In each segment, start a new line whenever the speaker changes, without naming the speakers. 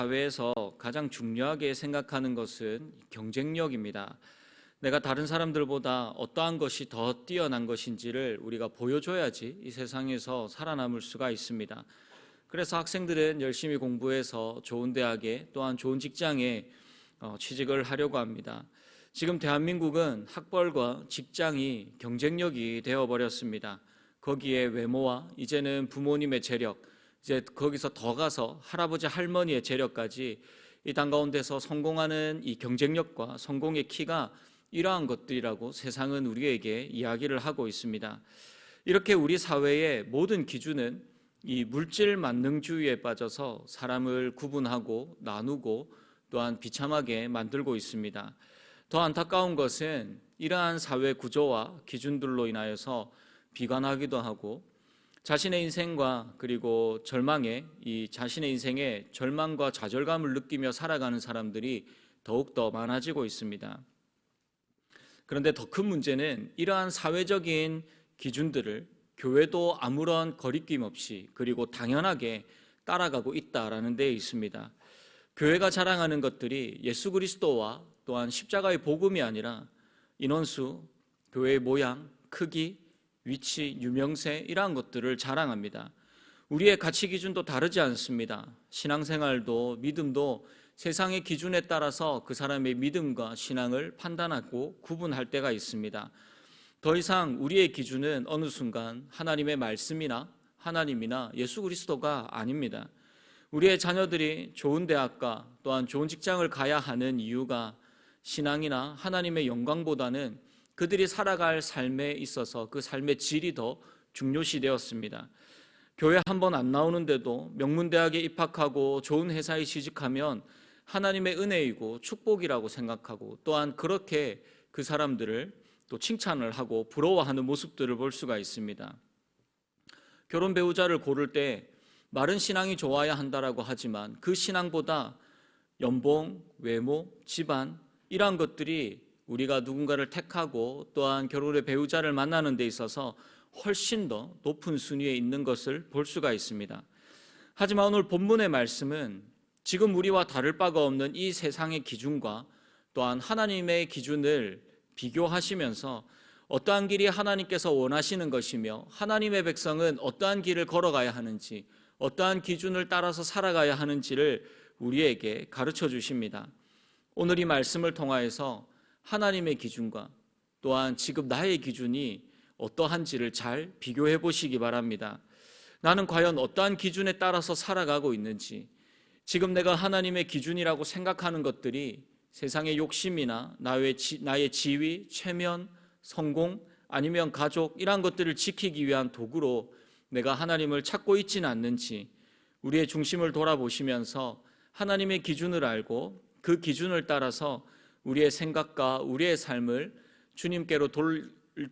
사회에서 가장 중요하게 생각하는 것은 경쟁력입니다. 내가 다른 사람들보다 어떠한 것이 더 뛰어난 것인지를 우리가 보여줘야지 이 세상에서 살아남을 수가 있습니다. 그래서 학생들은 열심히 공부해서 좋은 대학에 또한 좋은 직장에 취직을 하려고 합니다. 지금 대한민국은 학벌과 직장이 경쟁력이 되어버렸습니다. 거기에 외모와 이제는 부모님의 재력, 이제 거기서 더 가서 할아버지 할머니의 재력까지 이 당 가운데서 성공하는 이 경쟁력과 성공의 키가 이러한 것들이라고 세상은 우리에게 이야기를 하고 있습니다. 이렇게 우리 사회의 모든 기준은 이 물질 만능주의에 빠져서 사람을 구분하고 나누고 또한 비참하게 만들고 있습니다. 더 안타까운 것은 이러한 사회 구조와 기준들로 인하여서 비관하기도 하고 자신의 인생과 그리고 절망에 이 자신의 인생에 절망과 좌절감을 느끼며 살아가는 사람들이 더욱더 많아지고 있습니다. 그런데 더 큰 문제는 이러한 사회적인 기준들을 교회도 아무런 거리낌 없이 그리고 당연하게 따라가고 있다라는 데 있습니다. 교회가 자랑하는 것들이 예수 그리스도와 또한 십자가의 복음이 아니라 인원수, 교회의 모양, 크기, 위치, 유명세 이러한 것들을 자랑합니다. 우리의 가치 기준도 다르지 않습니다. 신앙생활도 믿음도 세상의 기준에 따라서 그 사람의 믿음과 신앙을 판단하고 구분할 때가 있습니다. 더 이상 우리의 기준은 어느 순간 하나님의 말씀이나 하나님이나 예수 그리스도가 아닙니다. 우리의 자녀들이 좋은 대학과 또한 좋은 직장을 가야 하는 이유가 신앙이나 하나님의 영광보다는 그들이 살아갈 삶에 있어서 그 삶의 질이 더 중요시 되었습니다. 교회 한 번 안 나오는데도 명문대학에 입학하고 좋은 회사에 취직하면 하나님의 은혜이고 축복이라고 생각하고 또한 그렇게 그 사람들을 또 칭찬을 하고 부러워하는 모습들을 볼 수가 있습니다. 결혼 배우자를 고를 때 마른 신앙이 좋아야 한다라고 하지만 그 신앙보다 연봉, 외모, 집안 이러한 것들이 우리가 누군가를 택하고 또한 결혼의 배우자를 만나는 데 있어서 훨씬 더 높은 순위에 있는 것을 볼 수가 있습니다. 하지만 오늘 본문의 말씀은 지금 우리와 다를 바가 없는 이 세상의 기준과 또한 하나님의 기준을 비교하시면서 어떠한 길이 하나님께서 원하시는 것이며 하나님의 백성은 어떠한 길을 걸어가야 하는지 어떠한 기준을 따라서 살아가야 하는지를 우리에게 가르쳐 주십니다. 오늘 이 말씀을 통하여서 하나님의 기준과 또한 지금 나의 기준이 어떠한지를 잘 비교해 보시기 바랍니다. 나는 과연 어떠한 기준에 따라서 살아가고 있는지, 지금 내가 하나님의 기준이라고 생각하는 것들이 세상의 욕심이나 나의 지위, 체면, 성공 아니면 가족 이러한 것들을 지키기 위한 도구로 내가 하나님을 찾고 있지는 않는지 우리의 중심을 돌아보시면서 하나님의 기준을 알고 그 기준을 따라서 우리의 생각과 우리의 삶을 주님께로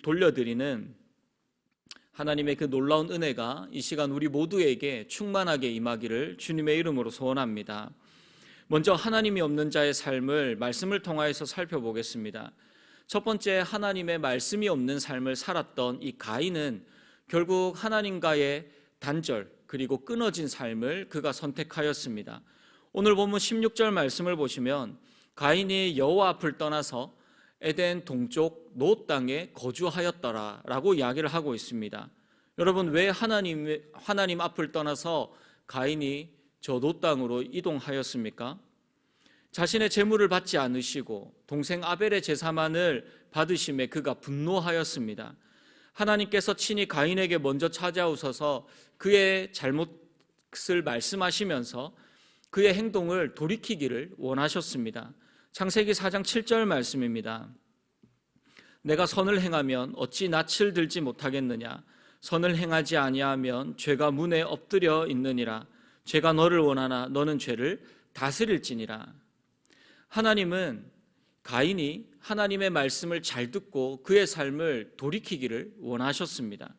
돌려드리는 하나님의 그 놀라운 은혜가 이 시간 우리 모두에게 충만하게 임하기를 주님의 이름으로 소원합니다. 먼저 하나님이 없는 자의 삶을 말씀을 통하여서 살펴보겠습니다. 첫 번째, 하나님의 말씀이 없는 삶을 살았던 이 가인은 결국 하나님과의 단절 그리고 끊어진 삶을 그가 선택하였습니다. 오늘 본문 16절 말씀을 보시면 가인이 여호와 앞을 떠나서 에덴 동쪽 노 땅에 거주하였더라 라고 이야기를 하고 있습니다. 여러분, 왜 하나님 앞을 떠나서 가인이 저 노 땅으로 이동하였습니까? 자신의 재물을 받지 않으시고 동생 아벨의 제사만을 받으심에 그가 분노하였습니다. 하나님께서 친히 가인에게 먼저 찾아오셔서 그의 잘못을 말씀하시면서 그의 행동을 돌이키기를 원하셨습니다. 창세기 4장 7절 말씀입니다. 내가 선을 행하면 어찌 낯을 들지 못하겠느냐? 선을 행하지 아니하면 죄가 문에 엎드려 있느니라. 죄가 너를 원하나 너는 죄를 다스릴지니라. 하나님은 가인이 하나님의 말씀을 잘 듣고 그의 삶을 돌이키기를 원하셨습니다.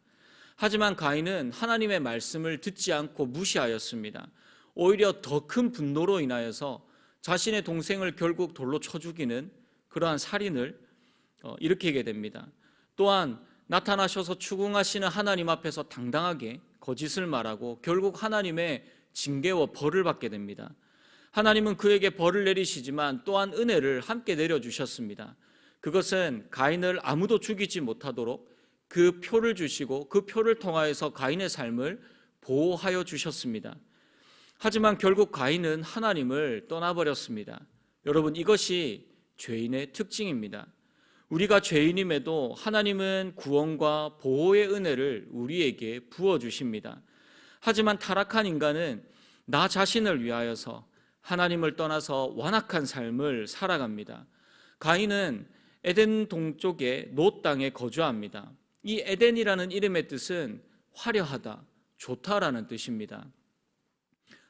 하지만 가인은 하나님의 말씀을 듣지 않고 무시하였습니다. 오히려 더 큰 분노로 인하여서 자신의 동생을 결국 돌로 쳐 죽이는 그러한 살인을 일으키게 됩니다. 또한 나타나셔서 추궁하시는 하나님 앞에서 당당하게 거짓을 말하고 결국 하나님의 징계와 벌을 받게 됩니다. 하나님은 그에게 벌을 내리시지만 또한 은혜를 함께 내려주셨습니다. 그것은 가인을 아무도 죽이지 못하도록 그 표를 주시고 그 표를 통하여서 가인의 삶을 보호하여 주셨습니다. 하지만 결국 가인은 하나님을 떠나버렸습니다. 여러분, 이것이 죄인의 특징입니다. 우리가 죄인임에도 하나님은 구원과 보호의 은혜를 우리에게 부어주십니다. 하지만 타락한 인간은 나 자신을 위하여서 하나님을 떠나서 완악한 삶을 살아갑니다. 가인은 에덴 동쪽의 놋 땅에 거주합니다. 이 에덴이라는 이름의 뜻은 화려하다, 좋다라는 뜻입니다.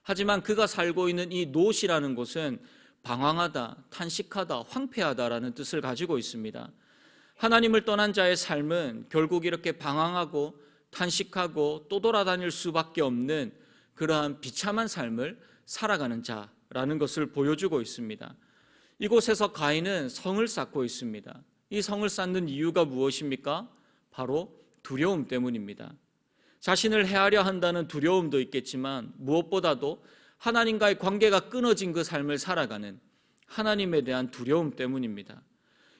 하지만 그가 살고 있는 이 놋이라는 곳은 방황하다, 탄식하다, 황폐하다라는 뜻을 가지고 있습니다. 하나님을 떠난 자의 삶은 결국 이렇게 방황하고 탄식하고 또 돌아다닐 수밖에 없는 그러한 비참한 삶을 살아가는 자라는 것을 보여주고 있습니다. 이곳에서 가인은 성을 쌓고 있습니다. 이 성을 쌓는 이유가 무엇입니까? 바로 두려움 때문입니다. 자신을 해하려 한다는 두려움도 있겠지만 무엇보다도 하나님과의 관계가 끊어진 그 삶을 살아가는 하나님에 대한 두려움 때문입니다.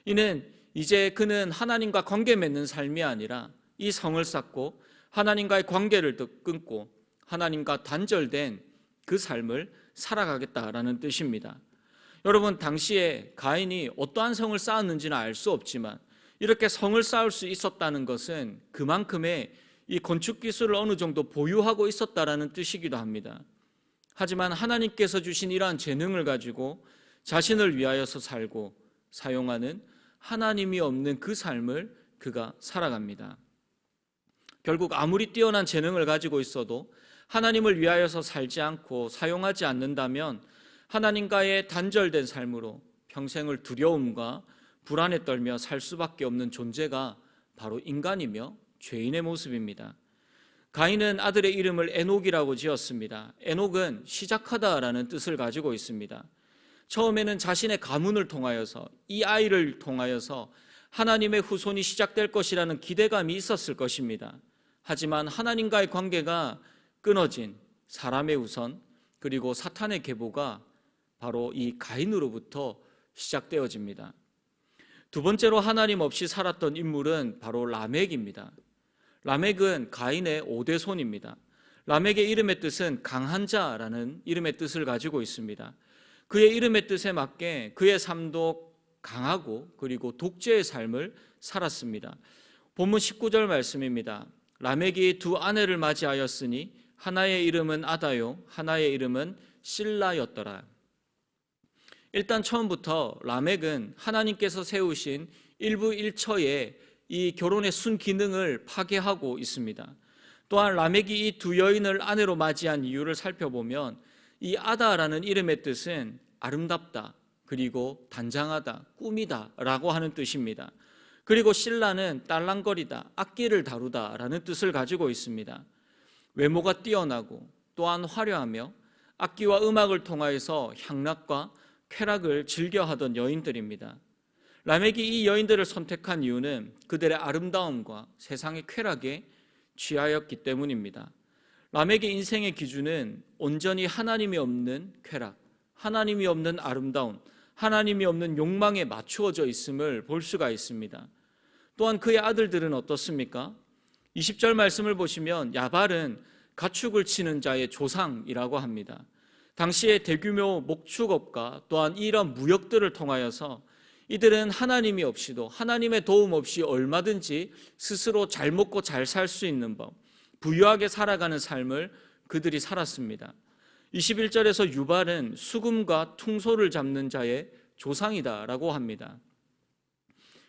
이는 이제 그는 하나님과 관계 맺는 삶이 아니라 이 성을 쌓고 하나님과의 관계를 끊고 하나님과 단절된 그 삶을 살아가겠다라는 뜻입니다. 여러분, 당시에 가인이 어떠한 성을 쌓았는지는 알 수 없지만 이렇게 성을 쌓을 수 있었다는 것은 그만큼의 이 건축 기술을 어느 정도 보유하고 있었다라는 뜻이기도 합니다. 하지만 하나님께서 주신 이러한 재능을 가지고 자신을 위하여서 살고 사용하는 하나님이 없는 그 삶을 그가 살아갑니다. 결국 아무리 뛰어난 재능을 가지고 있어도 하나님을 위하여서 살지 않고 사용하지 않는다면 하나님과의 단절된 삶으로 평생을 두려움과 불안에 떨며 살 수밖에 없는 존재가 바로 인간이며 죄인의 모습입니다. 가인은 아들의 이름을 에녹이라고 지었습니다. 에녹은 시작하다라는 뜻을 가지고 있습니다. 처음에는 자신의 가문을 통하여서 이 아이를 통하여서 하나님의 후손이 시작될 것이라는 기대감이 있었을 것입니다. 하지만 하나님과의 관계가 끊어진 사람의 우선 그리고 사탄의 계보가 바로 이 가인으로부터 시작되어집니다. 두 번째로 하나님 없이 살았던 인물은 바로 라멕입니다. 라멕은 가인의 5대 손입니다. 라멕의 이름의 뜻은 강한 자라는 이름의 뜻을 가지고 있습니다. 그의 이름의 뜻에 맞게 그의 삶도 강하고 그리고 독재의 삶을 살았습니다. 본문 19절 말씀입니다. 라멕이 두 아내를 맞이하였으니 하나의 이름은 아다요 하나의 이름은 실라였더라. 일단 처음부터 라멕은 하나님께서 세우신 일부일처의 이 결혼의 순기능을 파괴하고 있습니다. 또한 라멕이 이 두 여인을 아내로 맞이한 이유를 살펴보면 이 아다라는 이름의 뜻은 아름답다 그리고 단장하다 꾸미다 라고 하는 뜻입니다. 그리고 실라는 딸랑거리다 악기를 다루다라는 뜻을 가지고 있습니다. 외모가 뛰어나고 또한 화려하며 악기와 음악을 통하여서 향락과 쾌락을 즐겨하던 여인들입니다. 라멕이 이 여인들을 선택한 이유는 그들의 아름다움과 세상의 쾌락에 취하였기 때문입니다. 라멕의 인생의 기준은 온전히 하나님이 없는 쾌락, 하나님이 없는 아름다움, 하나님이 없는 욕망에 맞추어져 있음을 볼 수가 있습니다. 또한 그의 아들들은 어떻습니까? 20절 말씀을 보시면 야발은 가축을 치는 자의 조상이라고 합니다. 당시의 대규모 목축업과 또한 이런 무역들을 통하여서 이들은 하나님이 없이도 하나님의 도움 없이 얼마든지 스스로 잘 먹고 잘 살 수 있는 법, 부유하게 살아가는 삶을 그들이 살았습니다. 21절에서 유발은 수금과 퉁소를 잡는 자의 조상이다라고 합니다.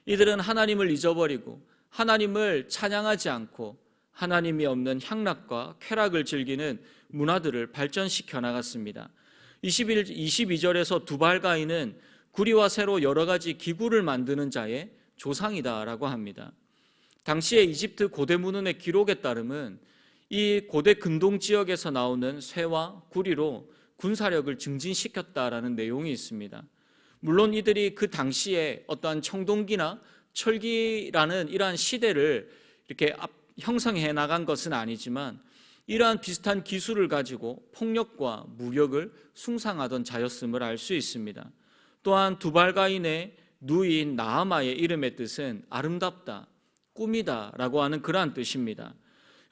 이들은 하나님을 잊어버리고 하나님을 찬양하지 않고 하나님이 없는 향락과 쾌락을 즐기는 문화들을 발전시켜 나갔습니다. 22절에서 두발가인은 구리와 쇠로 여러 가지 기구를 만드는 자의 조상이다라고 합니다. 당시의 이집트 고대 문헌의 기록에 따르면 이 고대 근동 지역에서 나오는 쇠와 구리로 군사력을 증진시켰다라는 내용이 있습니다. 물론 이들이 그 당시에 어떠한 청동기나 철기라는 이러한 시대를 이렇게 형성해 나간 것은 아니지만 이러한 비슷한 기술을 가지고 폭력과 무력을 숭상하던 자였음을 알 수 있습니다. 또한 두발가인의 누이인 나아마의 이름의 뜻은 아름답다, 꿈이다 라고 하는 그러한 뜻입니다.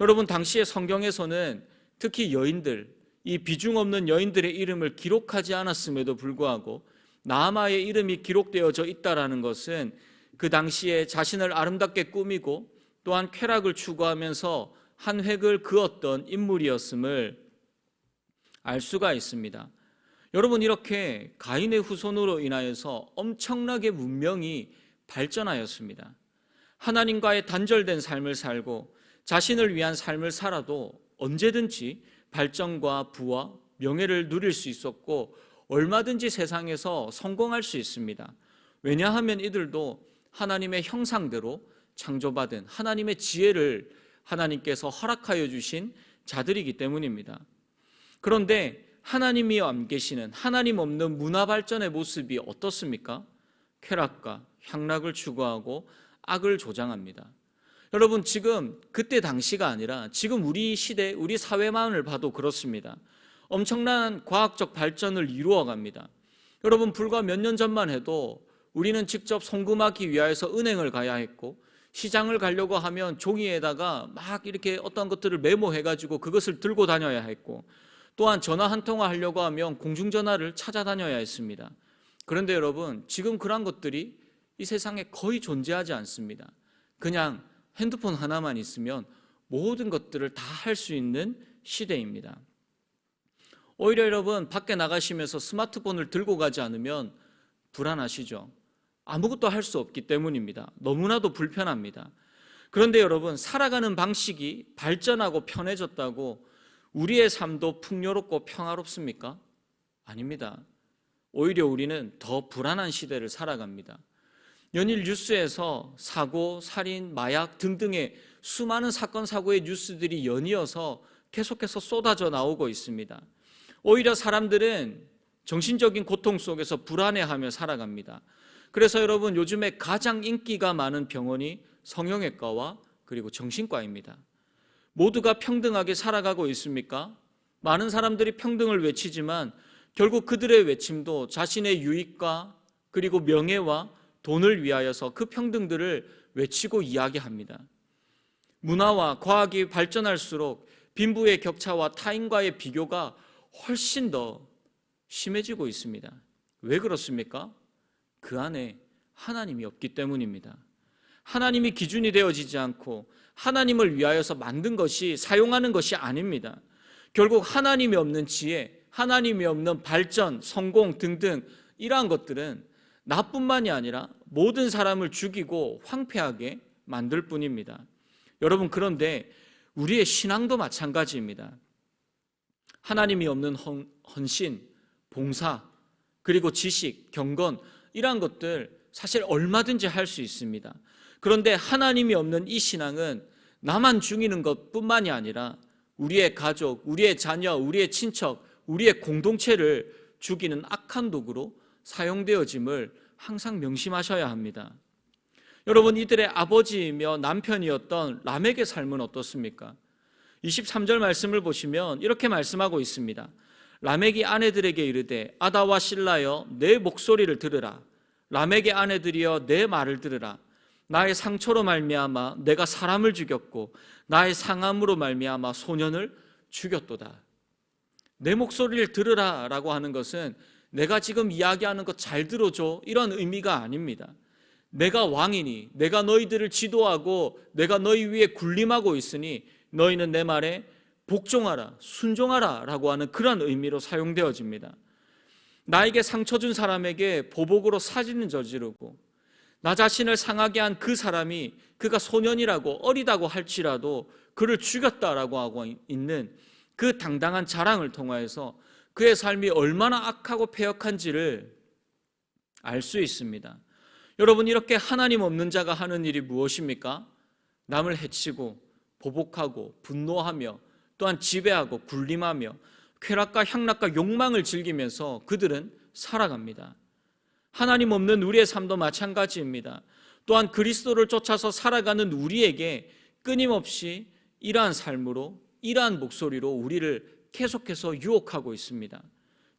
여러분, 당시의 성경에서는 특히 여인들, 이 비중 없는 여인들의 이름을 기록하지 않았음에도 불구하고 나아마의 이름이 기록되어져 있다라는 것은 그 당시에 자신을 아름답게 꾸미고 또한 쾌락을 추구하면서 한 획을 그었던 인물이었음을 알 수가 있습니다. 여러분, 이렇게 가인의 후손으로 인하여서 엄청나게 문명이 발전하였습니다. 하나님과의 단절된 삶을 살고 자신을 위한 삶을 살아도 언제든지 발전과 부와 명예를 누릴 수 있었고 얼마든지 세상에서 성공할 수 있습니다. 왜냐하면 이들도 하나님의 형상대로 창조받은 하나님의 지혜를 하나님께서 허락하여 주신 자들이기 때문입니다. 그런데 하나님이 안 계시는 하나님 없는 문화 발전의 모습이 어떻습니까? 쾌락과 향락을 추구하고 악을 조장합니다. 여러분, 지금 그때 당시가 아니라 지금 우리 시대, 우리 사회만을 봐도 그렇습니다. 엄청난 과학적 발전을 이루어갑니다. 여러분, 불과 몇 년 전만 해도 우리는 직접 송금하기 위하여서 은행을 가야 했고 시장을 가려고 하면 종이에다가 막 이렇게 어떤 것들을 메모해가지고 그것을 들고 다녀야 했고 또한 전화 한 통화 하려고 하면 공중전화를 찾아다녀야 했습니다. 그런데 여러분, 지금 그런 것들이 이 세상에 거의 존재하지 않습니다. 그냥 핸드폰 하나만 있으면 모든 것들을 다 할 수 있는 시대입니다. 오히려 여러분, 밖에 나가시면서 스마트폰을 들고 가지 않으면 불안하시죠? 아무것도 할 수 없기 때문입니다. 너무나도 불편합니다. 그런데 여러분, 살아가는 방식이 발전하고 편해졌다고 우리의 삶도 풍요롭고 평화롭습니까? 아닙니다. 오히려 우리는 더 불안한 시대를 살아갑니다. 연일 뉴스에서 사고, 살인, 마약 등등의 수많은 사건, 사고의 뉴스들이 연이어서 계속해서 쏟아져 나오고 있습니다. 오히려 사람들은 정신적인 고통 속에서 불안해하며 살아갑니다. 그래서 여러분, 요즘에 가장 인기가 많은 병원이 성형외과와 그리고 정신과입니다. 모두가 평등하게 살아가고 있습니까? 많은 사람들이 평등을 외치지만 결국 그들의 외침도 자신의 유익과 그리고 명예와 돈을 위하여서 그 평등들을 외치고 이야기합니다. 문화와 과학이 발전할수록 빈부의 격차와 타인과의 비교가 훨씬 더 심해지고 있습니다. 왜 그렇습니까? 그 안에 하나님이 없기 때문입니다. 하나님이 기준이 되어지지 않고 하나님을 위하여서 만든 것이, 사용하는 것이 아닙니다. 결국 하나님이 없는 지혜, 하나님이 없는 발전, 성공 등등 이러한 것들은 나뿐만이 아니라 모든 사람을 죽이고 황폐하게 만들 뿐입니다. 여러분, 그런데 우리의 신앙도 마찬가지입니다. 하나님이 없는 헌신, 봉사, 그리고 지식, 경건 이러한 것들 사실 얼마든지 할 수 있습니다. 그런데 하나님이 없는 이 신앙은 나만 죽이는 것뿐만이 아니라 우리의 가족, 우리의 자녀, 우리의 친척, 우리의 공동체를 죽이는 악한 도구로 사용되어짐을 항상 명심하셔야 합니다. 여러분, 이들의 아버지이며 남편이었던 람եկ의 삶은 어떻습니까? 23절 말씀을 보시면 이렇게 말씀하고 있습니다. 람եկ이 아내들에게 이르되 아다와 실라여 내 목소리를 들으라. 람եկ의 아내들이여 내 말을 들으라. 나의 상처로 말미암아 내가 사람을 죽였고 나의 상함으로 말미암아 소년을 죽였도다. 내 목소리를 들으라 라고 하는 것은 내가 지금 이야기하는 것 잘 들어줘 이런 의미가 아닙니다. 내가 왕이니 내가 너희들을 지도하고 내가 너희 위에 군림하고 있으니 너희는 내 말에 복종하라, 순종하라 라고 하는 그런 의미로 사용되어집니다. 나에게 상처 준 사람에게 보복으로 살인을 저지르고 나 자신을 상하게 한 그 사람이 그가 소년이라고 어리다고 할지라도 그를 죽였다라고 하고 있는 그 당당한 자랑을 통하여서 그의 삶이 얼마나 악하고 패역한지를 알 수 있습니다. 여러분, 이렇게 하나님 없는 자가 하는 일이 무엇입니까? 남을 해치고 보복하고 분노하며 또한 지배하고 군림하며 쾌락과 향락과 욕망을 즐기면서 그들은 살아갑니다. 하나님 없는 우리의 삶도 마찬가지입니다. 또한 그리스도를 쫓아서 살아가는 우리에게 끊임없이 이러한 삶으로 이러한 목소리로 우리를 계속해서 유혹하고 있습니다.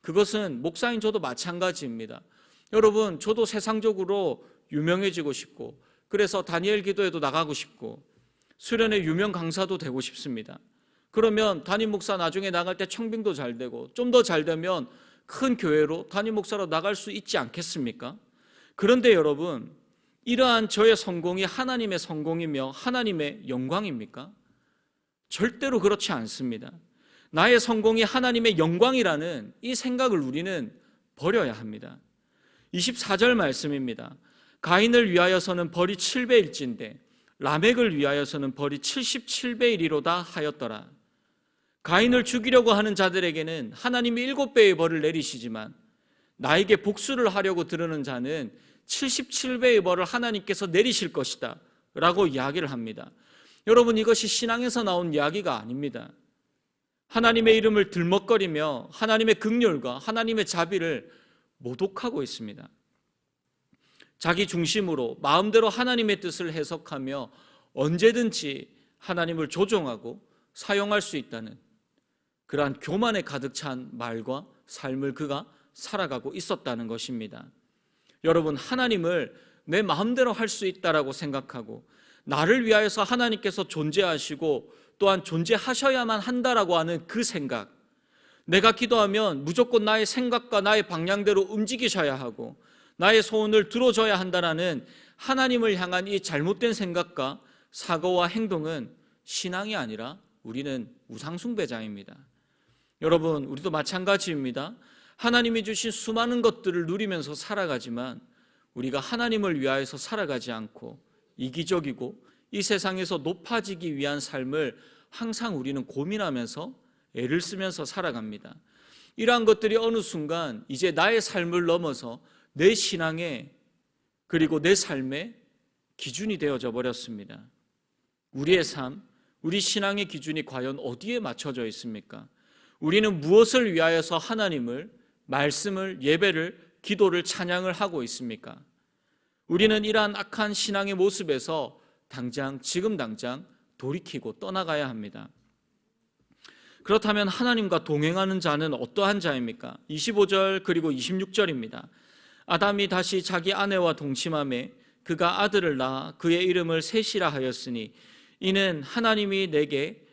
그것은 목사인 저도 마찬가지입니다. 여러분, 저도 세상적으로 유명해지고 싶고, 그래서 다니엘 기도에도 나가고 싶고, 수련회 유명 강사도 되고 싶습니다. 그러면 담임 목사 나중에 나갈 때 청빙도 잘 되고, 좀 더 잘 되면 큰 교회로 담임 목사로 나갈 수 있지 않겠습니까? 그런데 여러분, 이러한 저의 성공이 하나님의 성공이며 하나님의 영광입니까? 절대로 그렇지 않습니다. 나의 성공이 하나님의 영광이라는 이 생각을 우리는 버려야 합니다. 24절 말씀입니다. 가인을 위하여서는 벌이 7배일진데 라멕을 위하여서는 벌이 77배이리로다 하였더라. 가인을 죽이려고 하는 자들에게는 하나님이 7배의 벌을 내리시지만 나에게 복수를 하려고 들으는 자는 77배의 벌을 하나님께서 내리실 것이다 라고 이야기를 합니다. 여러분, 이것이 신앙에서 나온 이야기가 아닙니다. 하나님의 이름을 들먹거리며 하나님의 긍휼과 하나님의 자비를 모독하고 있습니다. 자기 중심으로 마음대로 하나님의 뜻을 해석하며 언제든지 하나님을 조종하고 사용할 수 있다는 그러한 교만에 가득 찬 말과 삶을 그가 살아가고 있었다는 것입니다. 여러분, 하나님을 내 마음대로 할 수 있다라고 생각하고 나를 위하여서 하나님께서 존재하시고 또한 존재하셔야만 한다라고 하는 그 생각, 내가 기도하면 무조건 나의 생각과 나의 방향대로 움직이셔야 하고 나의 소원을 들어줘야 한다라는 하나님을 향한 이 잘못된 생각과 사고와 행동은 신앙이 아니라 우리는 우상숭배자입니다. 여러분, 우리도 마찬가지입니다. 하나님이 주신 수많은 것들을 누리면서 살아가지만 우리가 하나님을 위하여서 살아가지 않고 이기적이고 이 세상에서 높아지기 위한 삶을 항상 우리는 고민하면서 애를 쓰면서 살아갑니다. 이러한 것들이 어느 순간 이제 나의 삶을 넘어서 내 신앙의 그리고 내 삶의 기준이 되어져 버렸습니다. 우리의 삶, 우리 신앙의 기준이 과연 어디에 맞춰져 있습니까? 우리는 무엇을 위하여서 하나님을, 말씀을, 예배를, 기도를, 찬양을 하고 있습니까? 우리는 이러한 악한 신앙의 모습에서 지금 당장 돌이키고 떠나가야 합니다. 그렇다면 하나님과 동행하는 자는 어떠한 자입니까? 25절 그리고 26절입니다. 아담이 다시 자기 아내와 동침하매 그가 아들을 낳아 그의 이름을 셋이라 하였으니 이는 하나님이 내게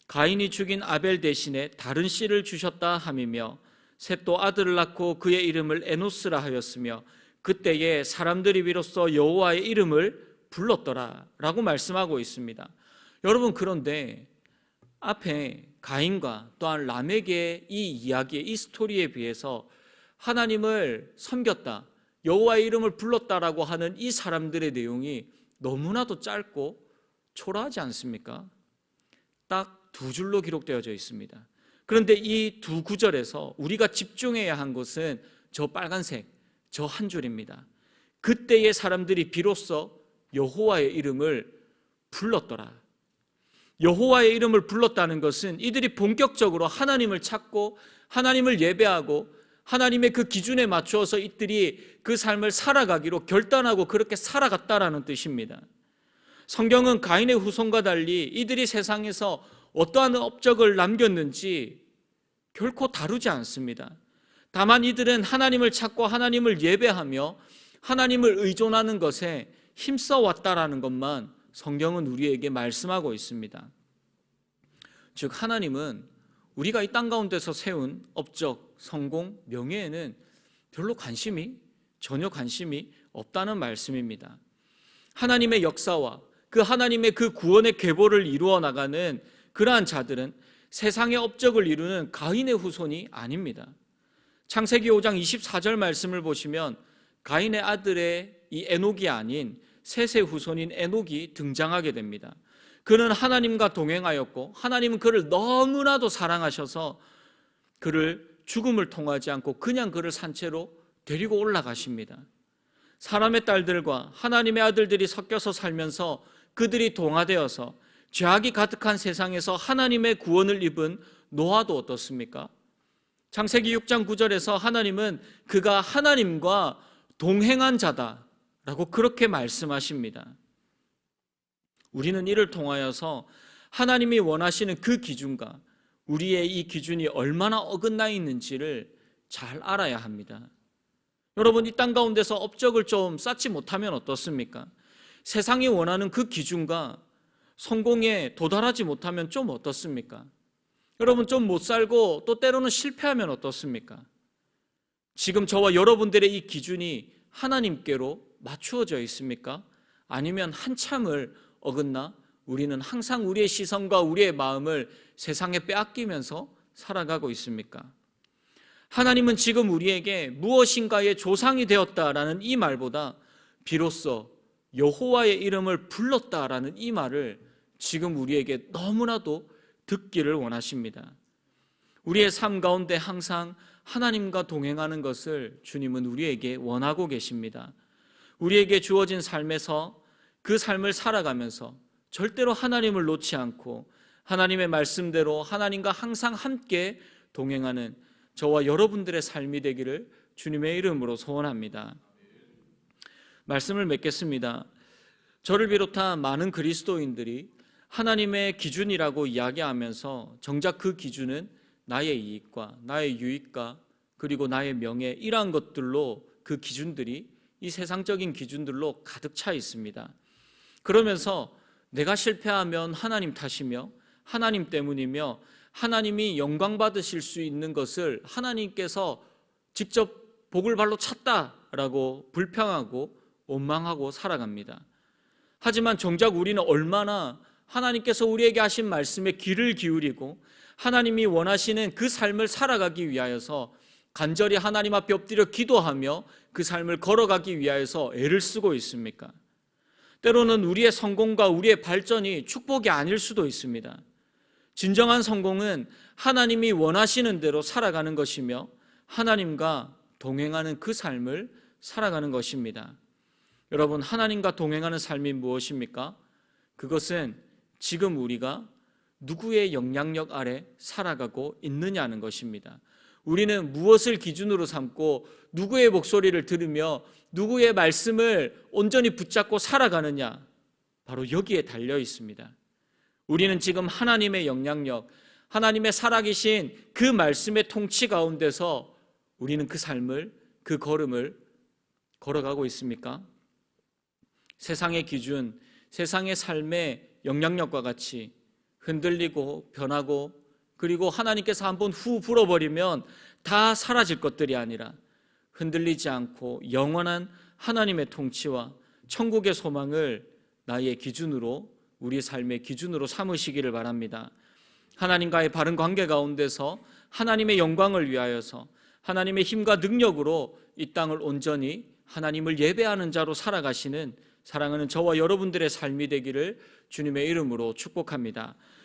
가인이 죽인 아벨 대신에 다른 씨를 주셨다 함이며 셋도 아들을 낳고 그의 이름을 에노스라 하였으며 그때에 사람들이 비로소 여호와의 이름을 불렀더라 라고 말씀하고 있습니다. 여러분, 그런데 앞에 가인과 또한 라멕의 이 이야기에, 이 스토리에 비해서 하나님을 섬겼다, 여호와의 이름을 불렀다라고 하는 이 사람들의 내용이 너무나도 짧고 초라하지 않습니까? 딱 2줄로 기록되어져 있습니다. 그런데 이 2구절에서 우리가 집중해야 한 것은 저 빨간색, 저 한 줄입니다. 그때의 사람들이 비로소 여호와의 이름을 불렀더라. 여호와의 이름을 불렀다는 것은 이들이 본격적으로 하나님을 찾고 하나님을 예배하고 하나님의 그 기준에 맞추어서 이들이 그 삶을 살아가기로 결단하고 그렇게 살아갔다라는 뜻입니다. 성경은 가인의 후손과 달리 이들이 세상에서 어떠한 업적을 남겼는지 결코 다루지 않습니다. 다만 이들은 하나님을 찾고 하나님을 예배하며 하나님을 의존하는 것에 힘써 왔다라는 것만 성경은 우리에게 말씀하고 있습니다. 즉, 하나님은 우리가 이 땅 가운데서 세운 업적, 성공, 명예에는 전혀 관심이 없다는 말씀입니다. 하나님의 역사와 그 하나님의 그 구원의 계보를 이루어 나가는 그러한 자들은 세상의 업적을 이루는 가인의 후손이 아닙니다. 창세기 5장 24절 말씀을 보시면 가인의 아들의 이 에녹이 아닌 셋의 후손인 에녹이 등장하게 됩니다. 그는 하나님과 동행하였고 하나님은 그를 너무나도 사랑하셔서 그를 죽음을 통하지 않고 그냥 그를 산채로 데리고 올라가십니다. 사람의 딸들과 하나님의 아들들이 섞여서 살면서 그들이 동화되어서 죄악이 가득한 세상에서 하나님의 구원을 입은 노아도 어떻습니까? 창세기 6장 9절에서 하나님은 그가 하나님과 동행한 자다라고 그렇게 말씀하십니다. 우리는 이를 통하여서 하나님이 원하시는 그 기준과 우리의 이 기준이 얼마나 어긋나 있는지를 잘 알아야 합니다. 여러분, 이 땅 가운데서 업적을 좀 쌓지 못하면 어떻습니까? 세상이 원하는 그 기준과 성공에 도달하지 못하면 좀 어떻습니까? 여러분, 좀 못 살고 또 때로는 실패하면 어떻습니까? 지금 저와 여러분들의 이 기준이 하나님께로 맞추어져 있습니까? 아니면 한참을 어긋나 우리는 항상 우리의 시선과 우리의 마음을 세상에 빼앗기면서 살아가고 있습니까? 하나님은 지금 우리에게 무엇인가의 조상이 되었다라는 이 말보다 비로소 여호와의 이름을 불렀다라는 이 말을 지금 우리에게 너무나도 듣기를 원하십니다. 우리의 삶 가운데 항상 하나님과 동행하는 것을 주님은 우리에게 원하고 계십니다. 우리에게 주어진 삶에서 그 삶을 살아가면서 절대로 하나님을 놓지 않고 하나님의 말씀대로 하나님과 항상 함께 동행하는 저와 여러분들의 삶이 되기를 주님의 이름으로 소원합니다. 말씀을 맺겠습니다. 저를 비롯한 많은 그리스도인들이 하나님의 기준이라고 이야기하면서 정작 그 기준은 나의 이익과 나의 유익과 그리고 나의 명예, 이러한 것들로 그 기준들이 이 세상적인 기준들로 가득 차 있습니다. 그러면서 내가 실패하면 하나님 탓이며 하나님 때문이며 하나님이 영광 받으실 수 있는 것을 하나님께서 직접 복을 발로 찼다라고 불평하고 원망하고 살아갑니다. 하지만 정작 우리는 얼마나 하나님께서 우리에게 하신 말씀에 귀를 기울이고 하나님이 원하시는 그 삶을 살아가기 위하여서 간절히 하나님 앞에 엎드려 기도하며 그 삶을 걸어가기 위하여서 애를 쓰고 있습니까? 때로는 우리의 성공과 우리의 발전이 축복이 아닐 수도 있습니다. 진정한 성공은 하나님이 원하시는 대로 살아가는 것이며 하나님과 동행하는 그 삶을 살아가는 것입니다. 여러분, 하나님과 동행하는 삶이 무엇입니까? 그것은 지금 우리가 누구의 영향력 아래 살아가고 있느냐는 것입니다. 우리는 무엇을 기준으로 삼고 누구의 목소리를 들으며 누구의 말씀을 온전히 붙잡고 살아가느냐, 바로 여기에 달려 있습니다. 우리는 지금 하나님의 영향력, 하나님의 살아계신 그 말씀의 통치 가운데서 우리는 그 삶을, 그 걸음을 걸어가고 있습니까? 세상의 기준, 세상의 삶의 영향력과 같이 흔들리고 변하고 그리고 하나님께서 한번 후 불어버리면 다 사라질 것들이 아니라 흔들리지 않고 영원한 하나님의 통치와 천국의 소망을 나의 기준으로, 우리 삶의 기준으로 삼으시기를 바랍니다. 하나님과의 바른 관계 가운데서 하나님의 영광을 위하여서 하나님의 힘과 능력으로 이 땅을 온전히 하나님을 예배하는 자로 살아가시는 사랑하는 저와 여러분들의 삶이 되기를 주님의 이름으로 축복합니다.